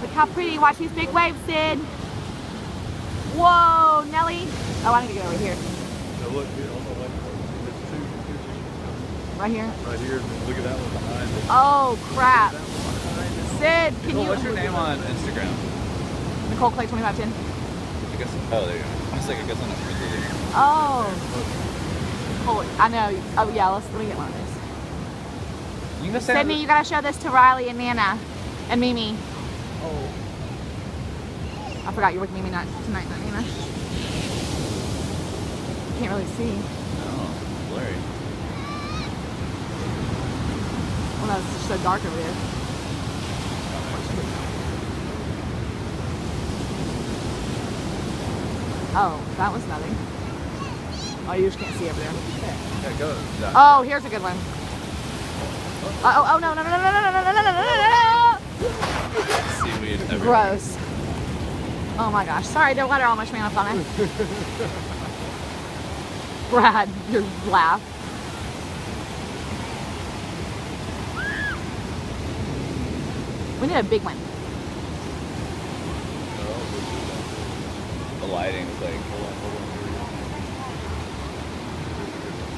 Look how pretty. Watch these big waves, Sid. Whoa, Nelly. Oh, I need to get over here. Now look, here on the left, there's two pictures. Right here? Right here, and then look at that one behind it. Oh, crap. Sid, can you... What's your name on Instagram? Nicole Clay 2510. I guess, oh, there you go. I was like, I guess on the first. Oh. Holy, I know. Oh, yeah, let me get one of these. You can go stand Sydney, you gotta show this to Riley and Nana and Mimi. Oh. I forgot you're with Mimi tonight, not Nana. Can't really see. No, blurry. Well, no, it's just so dark over there. Oh, that was nothing. Oh, you just can't see over there. Yeah, go. Oh, here's a good one. Oh, no, no, no, no, no, no, no, no, no, no, no. Seaweed everywhere. Gross. Oh my gosh. Sorry, don't water all my schmaniff on it. Brad, your laugh. We need a big one. The lighting's like.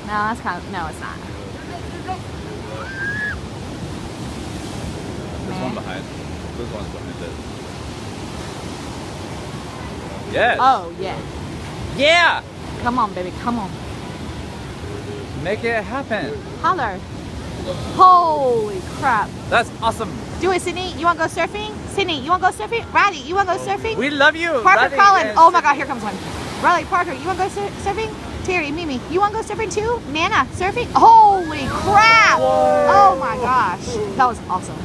No, that's kind of, no, it's not. There's one behind. There's one's behind it. Yes. Oh, yeah. Yeah. Come on, baby, come on. Make it happen. Holler. Holy crap. That's awesome. Do it, Sydney. You want to go surfing? Sydney, you want to go surfing? Riley, you want to go surfing? We love you. Parker Riley Collins. and Oh my God, here comes one. Riley, Parker, you want to go surfing? Terry, Mimi, you want to go surfing too? Nana, surfing? Holy crap. Whoa. Oh my gosh. That was awesome.